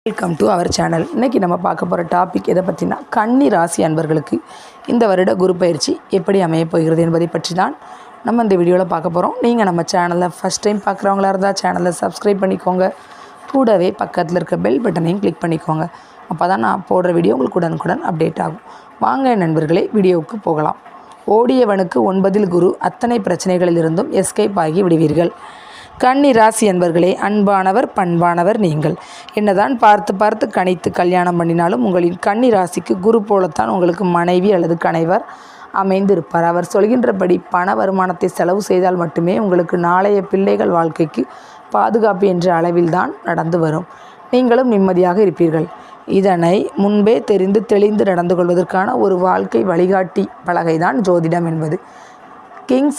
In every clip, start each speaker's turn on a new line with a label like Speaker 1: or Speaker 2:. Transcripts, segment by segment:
Speaker 1: Welcome to our channel. இன்றைக்கி நம்ம பார்க்க போகிற டாபிக் எதை பற்றினா, கன்னி ராசி அன்பர்களுக்கு இந்த வருட குரு பயிற்சி எப்படி அமையப் போகிறது என்பதை பற்றி தான் நம்ம இந்த வீடியோவில் பார்க்க போகிறோம். நீங்கள் நம்ம சேனலில் ஃபஸ்ட் டைம் பார்க்குறவங்களா இருந்தால் சேனலை சப்ஸ்கிரைப் பண்ணிக்கோங்க. கூடவே பக்கத்தில் இருக்க பெல் பட்டனையும் கிளிக் பண்ணிக்கோங்க. அப்போ தான் நான் போடுற வீடியோ உங்களுக்கு உடனுக்குடன் அப்டேட் ஆகும். வாங்க நண்பர்களே, வீடியோவுக்கு போகலாம். ஓடியவனுக்கு 9 குரு, அத்தனை பிரச்சனைகளிலிருந்தும் எஸ்கேப் ஆகி விடுவீர்கள். கன்னி ராசி அன்பர்களே, அன்பானவர் பண்பானவர் நீங்கள். என்னதான் பார்த்து பார்த்து கணித்து கல்யாணம் பண்ணினாலும் உங்களின் கன்னி ராசிக்கு குரு போலத்தான் உங்களுக்கு மனைவி அல்லது கணவர் அமைந்திருப்பார். அவர் சொல்கின்றபடி பண வருமானத்தை செலவு செய்தால் மட்டுமே உங்களுக்கு நாளைய பிள்ளைகள் வாழ்க்கைக்கு பாதுகாப்பு என்ற அளவில்தான் நடந்து வரும். நீங்களும் நிம்மதியாக இருப்பீர்கள். இதனை முன்பே தெரிந்து தெளிந்து நடந்து கொள்வதற்கான ஒரு வாழ்க்கை வழிகாட்டி பலகைதான் ஜோதிடம் என்பது. கிங்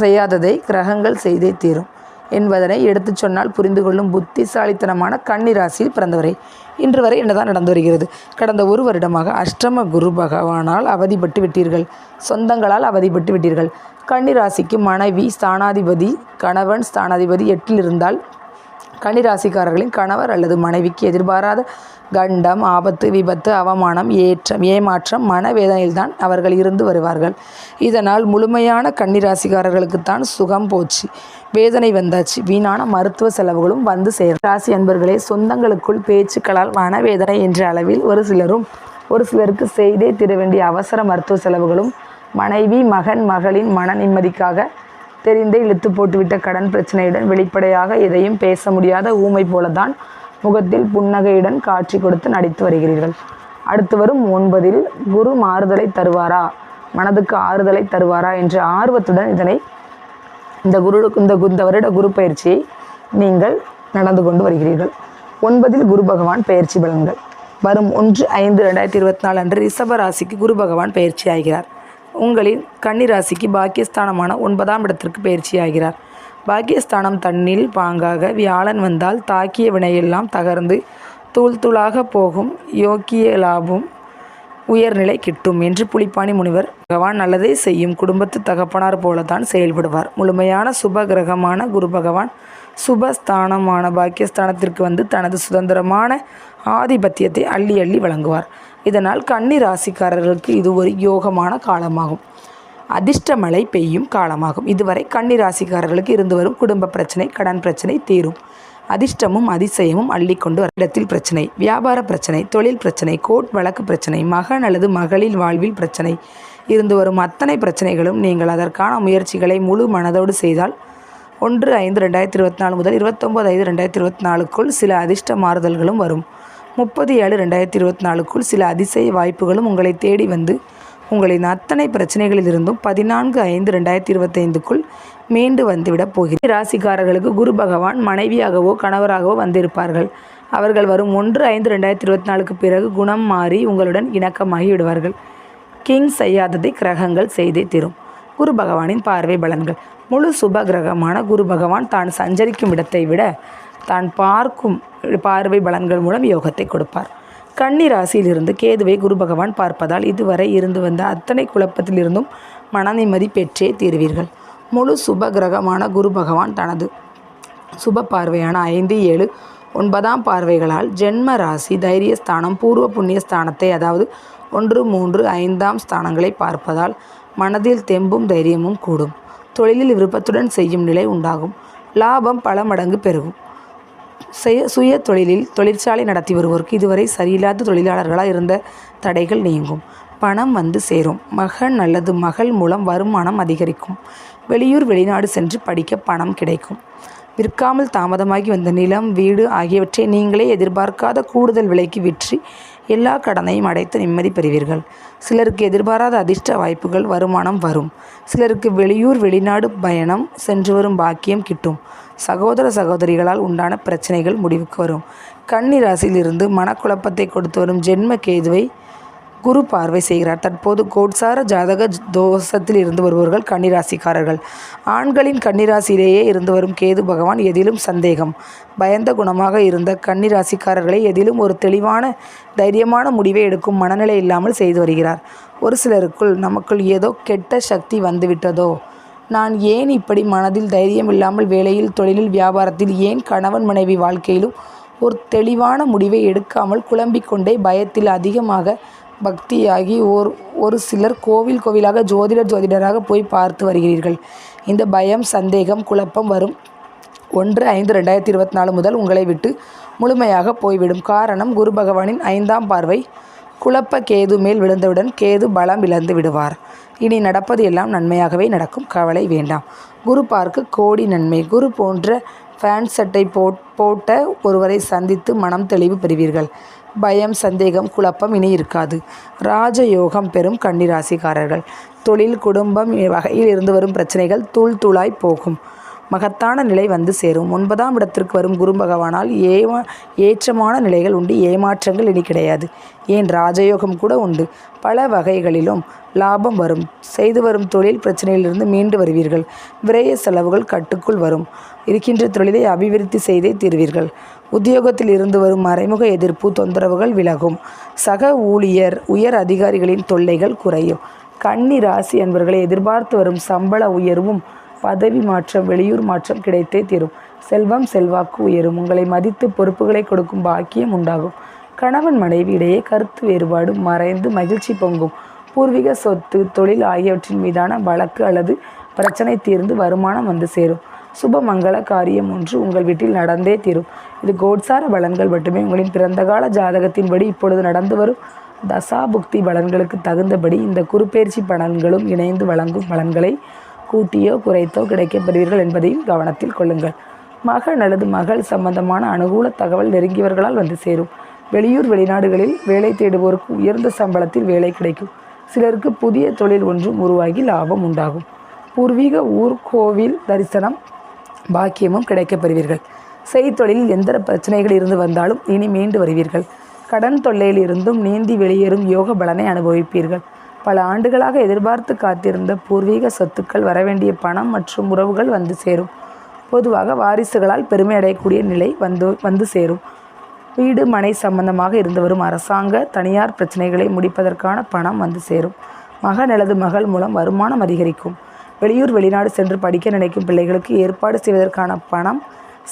Speaker 1: செய்யாததை கிரகங்கள் செய்தே தீரும் என்பதனை எடுத்துச் சொன்னால் புரிந்து கொள்ளும் புத்திசாலித்தனமான கன்னி ராசியில் பிறந்தவரை இன்று வரை என்னதான் நடந்து வருகிறது. கடந்த ஒரு வருடமாக அஷ்டம குரு பகவானால் அவதிப்பட்டு விட்டீர்கள். சொந்தங்களால் அவதிப்பட்டு விட்டீர்கள். கன்னி ராசிக்கு மனைவி ஸ்தானாதிபதி, கணவன் ஸ்தானாதிபதி 8 இருந்தால் கன்னி ராசிக்காரர்களின் கணவர் அல்லது மனைவிக்கு எதிர்பாராத கண்டம், ஆபத்து, விபத்து, அவமானம், ஏமாற்றம், மனவேதனையில்தான் அவர்கள் இருந்து வருவார்கள். இதனால் முழுமையான கன்னி ராசிக்காரர்களுக்குத்தான் சுகம் போச்சு, வேதனை வந்தாச்சு. வீணான மருத்துவ செலவுகளும் வந்து சேரும். ராசி அன்பர்களே, சொந்தங்களுக்குள் பேச்சுக்களால் மனவேதனை என்ற அளவில் ஒரு சிலருக்கு செய்தே தீர வேண்டிய அவசர மருத்துவ செலவுகளும், மனைவி மகன் மகளின் மன நிம்மதிக்காக தெரிந்தே இழுத்து போட்டுவிட்ட கடன் பிரச்சனையுடன் வெளிப்படையாக எதையும் பேச முடியாத ஊமை போலதான் முகத்தில் புன்னகையுடன் காட்சி கொடுத்து நடித்து வருகிறீர்கள். அடுத்து வரும் 9 குரு மாறுதலை தருவாரா, மனதுக்கு ஆறுதலை தருவாரா என்ற ஆர்வத்துடன் இந்த வருட குரு பயிற்சியை நீங்கள் நடந்து கொண்டு வருகிறீர்கள். 9 குரு பகவான் பயிற்சி பலன்கள். வரும் 1/5/2024 அன்று ரிஷப ராசிக்கு குரு பகவான் பயிற்சி ஆகிறார். உங்களின் கன்னி ராசிக்கு பாக்கியஸ்தானமான 9ஆம் இடத்திற்கு பயிற்சி ஆகிறார். பாக்கியஸ்தானம் தன்னில் பாங்காக வியாழன் வந்தால் தாக்கிய வினையெல்லாம் தகர்ந்து தூள் தூளாக போகும், யோக்கிய லாபம், உயர்நிலை கிட்டும் என்று புலிப்பாணி முனிவர். பகவான் நல்லதே செய்யும் குடும்பத்து தகப்பனார் போலத்தான் செயல்படுவார். முழுமையான சுப கிரகமான குரு பகவான் சுபஸ்தானமான பாக்கியஸ்தானத்திற்கு வந்து தனது சுதந்திரமான ஆதிபத்தியத்தை அள்ளி அள்ளி வழங்குவார். இதனால் கன்னி ராசிக்காரர்களுக்கு இது ஒரு யோகமான காலமாகும். அதிர்ஷ்ட மழை பெய்யும் காலமாகும். இதுவரை கன்னி ராசிக்காரர்களுக்கு இருந்து வரும் குடும்ப பிரச்சனை, கடன் பிரச்சனை தீரும். அதிர்ஷ்டமும் அதிசயமும் அள்ளிக்கொண்டு வரும். இடத்தில் பிரச்சனை, வியாபார பிரச்சனை, தொழில் பிரச்சனை, கோர்ட் வழக்கு பிரச்சனை, மகன் அல்லது மகளின் வாழ்வில் பிரச்சனை இருந்து வரும் அத்தனை பிரச்சனைகளும் நீங்கள் அதற்கான முயற்சிகளை முழு மனதோடு செய்தால் 1/5/2024 முதல் 29/5/2024க்குள் சில அதிர்ஷ்ட மாறுதல்களும் வரும். 30/7/2024க்குள் சில அதிசய வாய்ப்புகளும் உங்களை தேடி வந்து உங்களின் அத்தனை பிரச்சனைகளிலிருந்தும் 14/5/2025க்குள் மீண்டு வந்துவிடப் போகிறார். ராசிக்காரர்களுக்கு குரு பகவான் மனைவியாகவோ கணவராகவோ வந்திருப்பார்கள். அவர்கள் வரும் 1/5/2024க்கு பிறகு குணம் மாறி உங்களுடன் இணக்கமாகி விடுவார்கள். கிங் செய்யாததை கிரகங்கள் செய்தே தீரும். குரு பகவானின் பார்வை பலன்கள். முழு சுப கிரகமான குரு பகவான் தான் சஞ்சரிக்கும் இடத்தை விட தான் பார்க்கும் பார்வை பலன்கள் மூலம் யோகத்தை கொடுப்பார். கன்னி ராசியிலிருந்து கேதுவை குரு பகவான் பார்ப்பதால் இதுவரை இருந்து வந்த அத்தனை குழப்பத்திலிருந்தும் மன நிம்மதி பெற்றே தீர்வீர்கள். முழு சுப கிரகமான குரு பகவான் தனது சுப பார்வையான 5, 7, 9ஆம் பார்வைகளால் ஜென்ம ராசி, தைரியஸ்தானம், பூர்வ புண்ணிய ஸ்தானத்தை, அதாவது 1, 3, 5ஆம் ஸ்தானங்களை பார்ப்பதால் மனதில் தெம்பும் தைரியமும் கூடும். தொழிலில் விருப்பத்துடன் செய்யும் நிலை உண்டாகும். லாபம் பல மடங்கு பெருகும். சுய தொழிற்சாலை நடத்தி வருவோருக்கு இதுவரை சரியில்லாத தொழிலாளர்களாக இருந்த தடைகள் நீங்கும். பணம் வந்து சேரும். மகன் அல்லது மகள் மூலம் வருமானம் அதிகரிக்கும். வெளியூர் வெளிநாடு சென்று படிக்க பணம் கிடைக்கும். விற்காமல் தாமதமாகி வந்த நிலம், வீடு ஆகியவற்றை நீங்களே எதிர்பார்க்காத கூடுதல் விலைக்கு விற்று எல்லா கடனையும் அடைத்து நிம்மதி பெறுவீர்கள். சிலருக்கு எதிர்பாராத அதிர்ஷ்ட வாய்ப்புகள், வருமானம் வரும். சிலருக்கு வெளியூர் வெளிநாடு பயணம் சென்று வரும் பாக்கியம் கிட்டும். சகோதர சகோதரிகளால் உண்டான பிரச்சனைகள் முடிவுக்கு வரும். கன்னி ராசியிலிருந்து மனக்குழப்பத்தை கொடுத்து வரும் ஜென்ம கேதுவை குரு பார்வை செய்கிறார். தற்போது கோட்சார ஜாதக தோஷத்தில் இருந்து வருபவர்கள் கன்னிராசிக்காரர்கள். ஆண்களின் கன்னிராசியிலேயே இருந்து வரும் கேது பகவான் எதிலும் சந்தேகம், பயந்த குணமாக இருந்த கன்னிராசிக்காரர்களை எதிலும் ஒரு தெளிவான தைரியமான முடிவை எடுக்கும் மனநிலை இல்லாமல் செய்து வருகிறார். ஒரு சிலருக்குள் நமக்குள் ஏதோ கெட்ட சக்தி வந்துவிட்டதோ, நான் ஏன் இப்படி மனதில் தைரியம் இல்லாமல் வேலையில், தொழிலில், வியாபாரத்தில், ஏன் கணவன் மனைவி வாழ்க்கையிலும் ஒரு தெளிவான முடிவை எடுக்காமல் குழம்பிக்கொண்டே பயத்தில் அதிகமாக பக்தியாகி ஒரு சிலர் கோவிலாக ஜோதிடராக போய் பார்த்து வருகிறீர்கள். இந்த பயம், சந்தேகம், குழப்பம் வரும் 1/5/2024 முதல் உங்களை விட்டு முழுமையாக போய்விடும். காரணம், குரு பகவானின் 5ஆம் பார்வை குழப்ப கேது மேல் விழுந்தவுடன் கேது பலம் இழந்து விடுவார். இனி நடப்பது எல்லாம் நன்மையாகவே நடக்கும், கவலை வேண்டாம். குரு பார்க்க கோடி நன்மை. குரு போன்ற பேண்ட் சட்டை போட்ட ஒருவரை சந்தித்து மனம் தெளிவு பெறுவீர்கள். பயம், சந்தேகம், குழப்பம் இனி இருக்காது. ராஜயோகம் பெறும் கன்னிராசிக்காரர்கள். தொழில், குடும்பம் வகையில் இருந்து வரும் பிரச்சனைகள் தூளாய் போகும். மகத்தான நிலை வந்து சேரும். 9ஆம் இடத்திற்கு வரும் குரு பகவானால் ஏற்றமான நிலைகள் உண்டு. ஏமாற்றங்கள் இனி கிடையாது. ஏன், ராஜயோகம் கூட உண்டு. பல வகைகளிலும் லாபம் வரும். செய்து வரும் தொழில் பிரச்சனையிலிருந்து மீண்டு வருவீர்கள். விரய செலவுகள் கட்டுக்குள் வரும். இருக்கின்ற தொழிலை அபிவிருத்தி செய்தே தீர்வீர்கள். உத்தியோகத்தில் இருந்து வரும் மறைமுக எதிர்ப்பு, தொந்தரவுகள் விலகும். சக ஊழியர், உயர் அதிகாரிகளின் தொல்லைகள் குறையும். கன்னி ராசி என்பவர்களை எதிர்பார்த்து வரும் சம்பள உயர்வும், பதவி மாற்றம், வெளியூர் மாற்றம் கிடைத்தே தீரும். செல்வம், செல்வாக்கு உயரும். உங்களை மதித்து பொறுப்புகளை கொடுக்கும் பாக்கியம் உண்டாகும். கணவன் மனைவி இடையே கருத்து வேறுபாடு மறைந்து மகிழ்ச்சி பொங்கும். பூர்வீக சொத்து, தொழில் ஆகியவற்றின் மீதான வழக்கு அல்லது பிரச்சனை தீர்ந்து வருமானம் வந்து சேரும். சுப மங்கள காரியம் ஒன்று உங்கள் வீட்டில் நடந்தே தீரும். இது கோட்சார பலன்கள் மட்டுமே. உங்களின் பிறந்தகால ஜாதகத்தின்படி இப்பொழுது நடந்து வரும் தசாபுக்தி பலன்களுக்கு தகுந்தபடி இந்த குருப்பெயர்ச்சி பலன்களும் இணைந்து வழங்கும் பலன்களை கூட்டியோ குறைத்தோ கிடைக்கப்பெறுவீர்கள் என்பதையும் கவனத்தில் கொள்ளுங்கள். மகன் அல்லது மகள் சம்பந்தமான அனுகூல தகவல் நெருங்கியவர்களால் வந்து சேரும். வெளியூர் வெளிநாடுகளில் வேலை தேடுவோருக்கு உயர்ந்த சம்பளத்தில் வேலை கிடைக்கும். சிலருக்கு புதிய தொழில் ஒன்றும் உருவாகி லாபம் உண்டாகும். பூர்வீக ஊர், கோவில் தரிசனம் பாக்கியமும் கிடைக்கப்பெறுவீர்கள். செய்தொழிலில் எந்த பிரச்சனைகள் இருந்து வந்தாலும் இனி மீண்டு வருவீர்கள். கடன் தொல்லையில் இருந்தும் நீந்தி வெளியேறும் யோக பலனை அனுபவிப்பீர்கள். பல ஆண்டுகளாக எதிர்பார்த்து காத்திருந்த பூர்வீக சொத்துக்கள், வரவேண்டிய பணம் மற்றும் உறவுகள் வந்து சேரும். பொதுவாக வாரிசுகளால் பெருமை அடையக்கூடிய நிலை வந்து சேரும். வீடு, மனை சம்பந்தமாக இருந்து வரும் அரசாங்க, தனியார் பிரச்சனைகளை முடிப்பதற்கான பணம் வந்து சேரும். மகன் அல்லது மகள் மூலம் வருமானம் அதிகரிக்கும். வெளியூர் வெளிநாடு சென்று படிக்க நினைக்கும் பிள்ளைகளுக்கு ஏற்பாடு செய்வதற்கான பணம்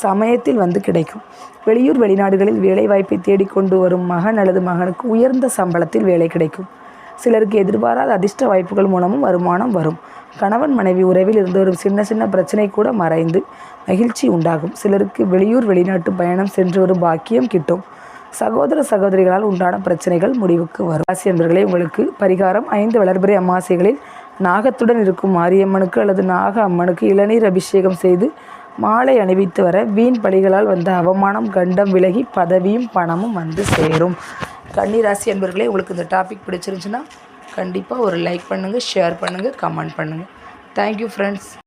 Speaker 1: சமயத்தில் வந்து கிடைக்கும். வெளியூர் வெளிநாடுகளில் வேலை வாய்ப்பை தேடிக்கொண்டு வரும் மகன் அல்லது மகனுக்கு உயர்ந்த சம்பளத்தில் வேலை கிடைக்கும். சிலருக்கு எதிர்பாராத அதிர்ஷ்ட வாய்ப்புகள் மூலமும் வருமானம் வரும். கணவன் மனைவி உறவில் இருந்து வரும் சின்ன பிரச்சனை கூட மறைந்து மகிழ்ச்சி உண்டாகும். சிலருக்கு வெளியூர் வெளிநாட்டு பயணம் சென்று வரும் பாக்கியம் கிட்டும். சகோதர சகோதரிகளால் உண்டான பிரச்சனைகள் முடிவுக்கு வரும். ராசி என்பவர்களே, உங்களுக்கு பரிகாரம் 5 வளர்பிறை அமாவாசைகளில் நாகத்துடன் இருக்கும் மாரியம்மனுக்கு அல்லது நாக அம்மனுக்கு இளநீர் அபிஷேகம் செய்து மாலை அணிவித்து வர. வீண் பலிகளால் வந்த அவமானம், கண்டம் விலகி பதவியும் பணமும் வந்து சேரும். கன்னிராசி என்பவர்களே, உங்களுக்கு இந்த டாபிக் பிடிச்சிருந்துச்சுன்னா கண்டிப்பாக ஒரு லைக் பண்ணுங்கள், ஷேர் பண்ணுங்கள், கமெண்ட் பண்ணுங்கள். Thank you friends.